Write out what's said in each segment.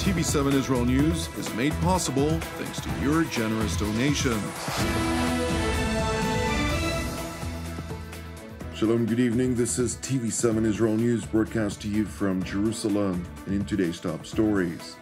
TV7 Israel News is made possible thanks to your generous donations. Shalom, good evening. This is TV7 Israel News broadcast to you from Jerusalem. And in today's top stories,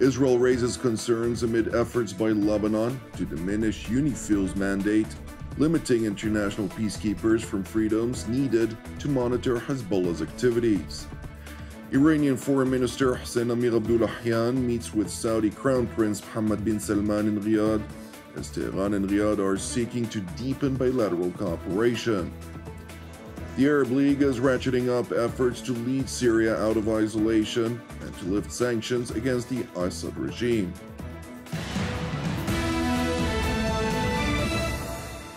Israel raises concerns amid efforts by Lebanon to diminish UNIFIL's mandate, limiting international peacekeepers from freedoms needed to monitor Hezbollah's activities. Iranian Foreign Minister Hossein Amir-Abdollahian meets with Saudi Crown Prince Mohammed bin Salman in Riyadh, as Tehran and Riyadh are seeking to deepen bilateral cooperation. The Arab League is ratcheting up efforts to lead Syria out of isolation and to lift sanctions against the Assad regime.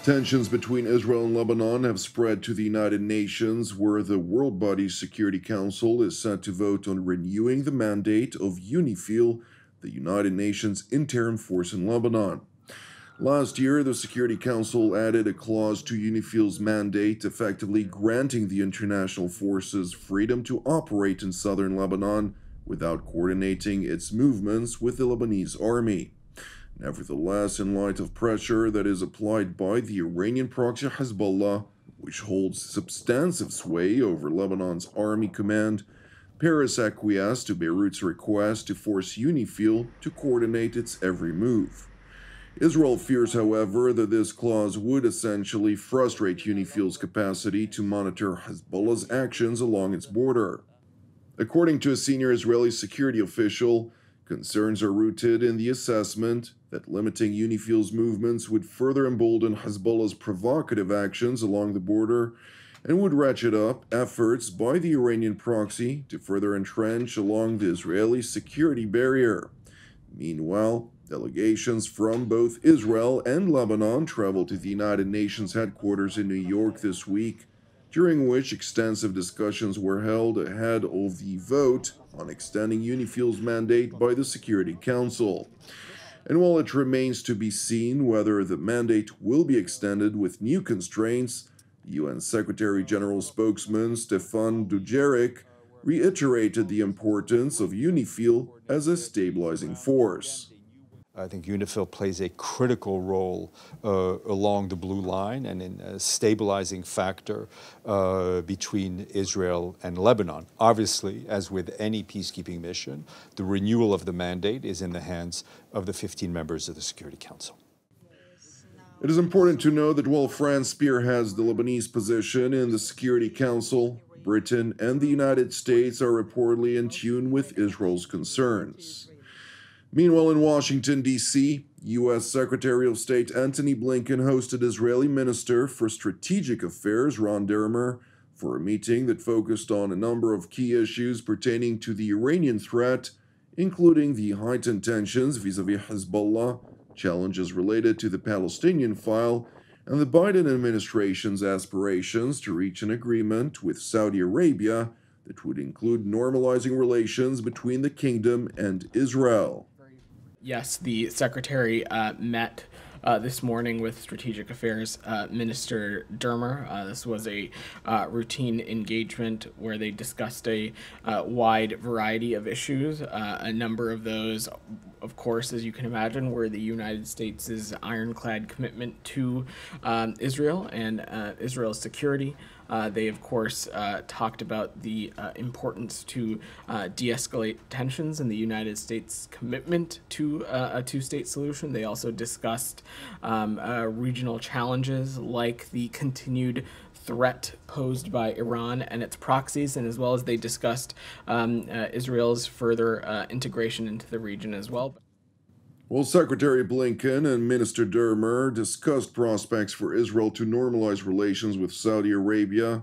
Tensions between Israel and Lebanon have spread to the United Nations, where the World Body's Security Council is set to vote on renewing the mandate of UNIFIL, the United Nations interim force in Lebanon. Last year, the Security Council added a clause to UNIFIL's mandate, effectively granting the international forces freedom to operate in southern Lebanon without coordinating its movements with the Lebanese army. Nevertheless, in light of pressure that is applied by the Iranian proxy Hezbollah, which holds substantive sway over Lebanon's army command, Paris acquiesced to Beirut's request to force UNIFIL to coordinate its every move. Israel fears, however, that this clause would essentially frustrate UNIFIL's capacity to monitor Hezbollah's actions along its border. According to a senior Israeli security official, concerns are rooted in the assessment that limiting UNIFIL's movements would further embolden Hezbollah's provocative actions along the border and would ratchet up efforts by the Iranian proxy to further entrench along the Israeli security barrier. Meanwhile, delegations from both Israel and Lebanon traveled to the United Nations headquarters in New York this week, during which extensive discussions were held ahead of the vote on extending UNIFIL's mandate by the Security Council. And while it remains to be seen whether the mandate will be extended with new constraints, UN Secretary-General spokesman Stefan Dujarric reiterated the importance of UNIFIL as a stabilizing force. I think UNIFIL plays a critical role along the blue line and in a stabilizing factor between Israel and Lebanon. Obviously, as with any peacekeeping mission, the renewal of the mandate is in the hands of the 15 members of the Security Council. It is important to know that while France spearheads the Lebanese position in the Security Council, Britain and the United States are reportedly in tune with Israel's concerns. Meanwhile, in Washington, D.C., U.S. Secretary of State Antony Blinken hosted Israeli Minister for Strategic Affairs Ron Dermer for a meeting that focused on a number of key issues pertaining to the Iranian threat, including the heightened tensions vis-à-vis Hezbollah, challenges related to the Palestinian file, and the Biden administration's aspirations to reach an agreement with Saudi Arabia that would include normalizing relations between the kingdom and Israel. Yes, the Secretary met this morning with Strategic Affairs Minister Dermer. This was a routine engagement where they discussed a wide variety of issues. A number of those, of course, as you can imagine, were the United States' ironclad commitment to Israel and Israel's security. They, of course, talked about the importance to de-escalate tensions and the United States' commitment to a two-state solution. They also discussed regional challenges like the continued threat posed by Iran and its proxies, and as well as they discussed Israel's further integration into the region as well. Well, Secretary Blinken and Minister Dermer discussed prospects for Israel to normalize relations with Saudi Arabia.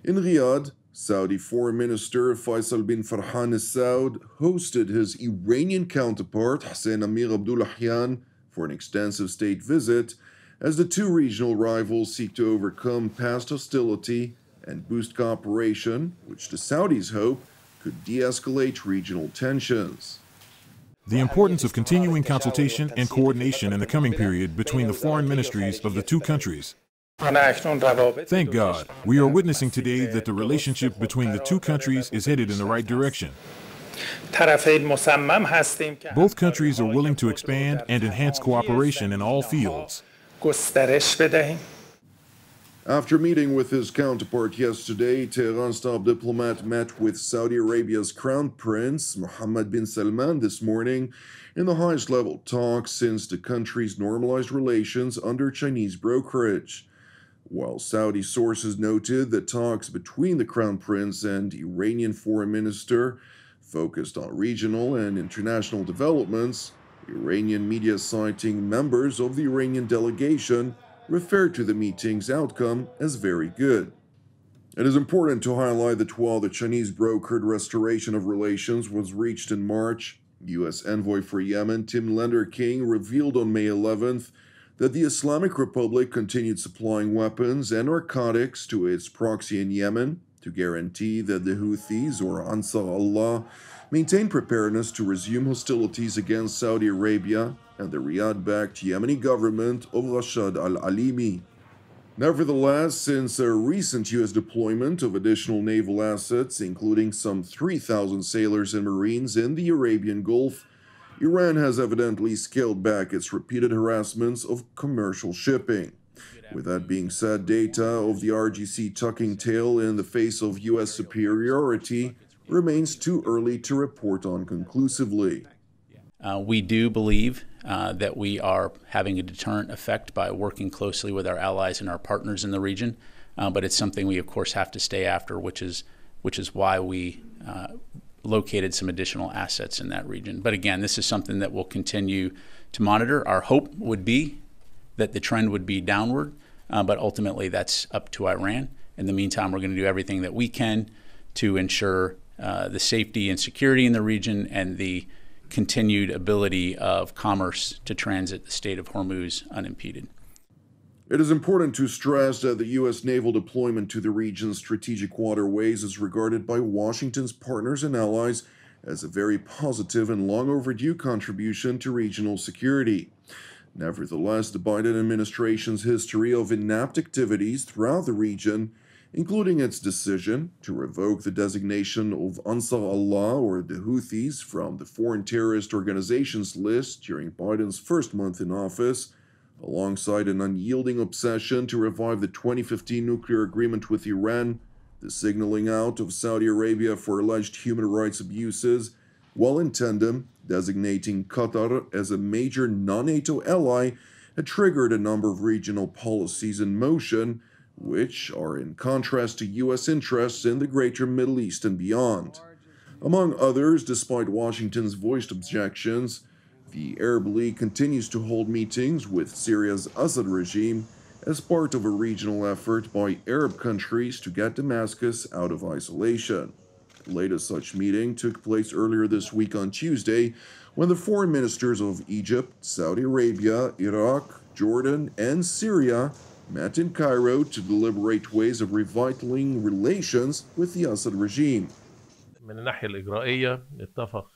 In Riyadh, Saudi Foreign Minister Faisal bin Farhan al-Saud hosted his Iranian counterpart Hossein Amir-Abdollahian for an extensive state visit, as the two regional rivals seek to overcome past hostility and boost cooperation, which the Saudis hope could de-escalate regional tensions. The importance of continuing consultation and coordination in the coming period between the foreign ministries of the two countries. Thank God, we are witnessing today that the relationship between the two countries is headed in the right direction. Both countries are willing to expand and enhance cooperation in all fields. After meeting with his counterpart yesterday, Tehran's top diplomat met with Saudi Arabia's Crown Prince, Mohammed bin Salman, this morning in the highest level talks since the country's normalized relations under Chinese brokerage. While Saudi sources noted that talks between the Crown Prince and Iranian Foreign Minister focused on regional and international developments, Iranian media citing members of the Iranian delegation referred to the meeting's outcome as very good. It is important to highlight that while the Chinese brokered restoration of relations was reached in March, U.S. envoy for Yemen Tim Lenderking revealed on May 11th that the Islamic Republic continued supplying weapons and narcotics to its proxy in Yemen to guarantee that the Houthis, or Ansar Allah, maintain preparedness to resume hostilities against Saudi Arabia and the Riyadh-backed Yemeni government of Rashad al-Alimi. Nevertheless, since a recent U.S. deployment of additional naval assets, including some 3,000 sailors and Marines in the Arabian Gulf, Iran has evidently scaled back its repeated harassments of commercial shipping. With that being said, data of the IRGC tucking tail in the face of U.S. superiority remains too early to report on conclusively. We do believe that we are having a deterrent effect by working closely with our allies and our partners in the region, but it's something we, of course, have to stay after, which is why we located some additional assets in that region. But again, this is something that we'll continue to monitor. Our hope would be that the trend would be downward, but ultimately that's up to Iran. In the meantime, we're going to do everything that we can to ensure the safety and security in the region and the continued ability of commerce to transit the Strait of Hormuz unimpeded. It is important to stress that the U.S. naval deployment to the region's strategic waterways is regarded by Washington's partners and allies as a very positive and long overdue contribution to regional security. Nevertheless, the Biden administration's history of inept activities throughout the region, including its decision to revoke the designation of Ansar Allah, or the Houthis, from the foreign terrorist organizations list during Biden's first month in office, alongside an unyielding obsession to revive the 2015 nuclear agreement with Iran, the signaling out of Saudi Arabia for alleged human rights abuses, while in tandem designating Qatar as a major non-NATO ally, had triggered a number of regional policies in motion, which are in contrast to U.S. interests in the greater Middle East and beyond. Among others, despite Washington's voiced objections, the Arab League continues to hold meetings with Syria's Assad regime as part of a regional effort by Arab countries to get Damascus out of isolation. The latest such meeting took place earlier this week on Tuesday, when the foreign ministers of Egypt, Saudi Arabia, Iraq, Jordan, and Syria met in Cairo to deliberate ways of revitalizing relations with the Assad regime. من الناحية الإجرائية اتفق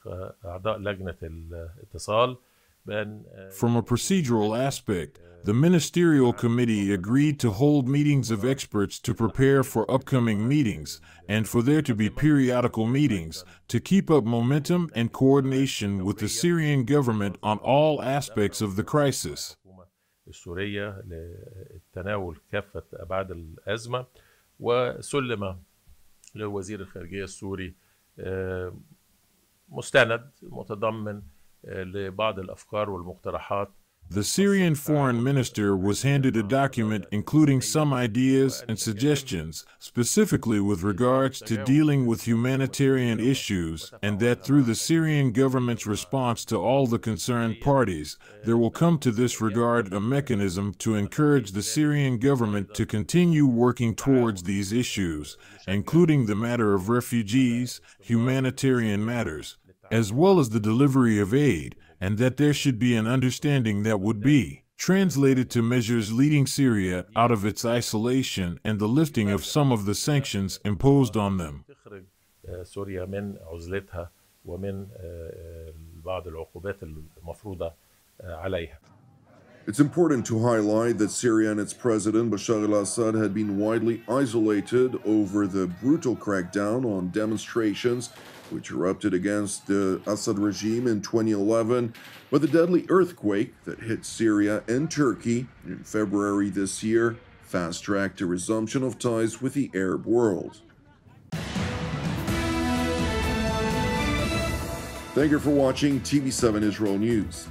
أعضاء لجنة الاتصال بأن From a procedural aspect, the Ministerial Committee agreed to hold meetings of experts to prepare for upcoming meetings, and for there to be periodical meetings to keep up momentum and coordination with the Syrian government on all aspects of the crisis. السورية لتناول كافة أبعاد الأزمة وسلم لوزير الخارجية السوري مستند متضمن لبعض الأفكار والمقترحات. The Syrian foreign minister was handed a document including some ideas and suggestions, specifically with regards to dealing with humanitarian issues, and that through the Syrian government's response to all the concerned parties, there will come to this regard a mechanism to encourage the Syrian government to continue working towards these issues, including the matter of refugees, humanitarian matters, as well as the delivery of aid, and that there should be an understanding that would be translated to measures leading Syria out of its isolation and the lifting of some of the sanctions imposed on them. سوريا من عزلتها ومن بعض العقوبات المفروضة عليها. It's important to highlight that Syria and its president Bashar al-Assad had been widely isolated over the brutal crackdown on demonstrations which erupted against the Assad regime in 2011, but the deadly earthquake that hit Syria and Turkey in February this year fast-tracked the resumption of ties with the Arab world. Thank you for watching TV7 Israel News.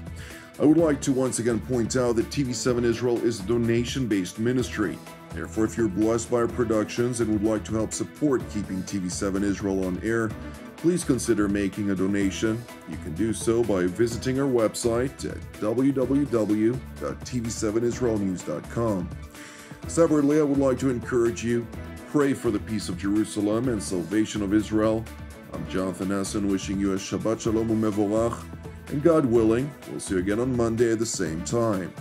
I would like to once again point out that TV7 Israel is a donation-based ministry. Therefore, if you're blessed by our productions and would like to help support keeping TV7 Israel on air, please consider making a donation. You can do so by visiting our website at www.tv7israelnews.com. Separately, I would like to encourage you, pray for the peace of Jerusalem and salvation of Israel. I'm Jonathan Essen, wishing you a Shabbat Shalom u'Mevorach, and God willing, we'll see you again on Monday at the same time.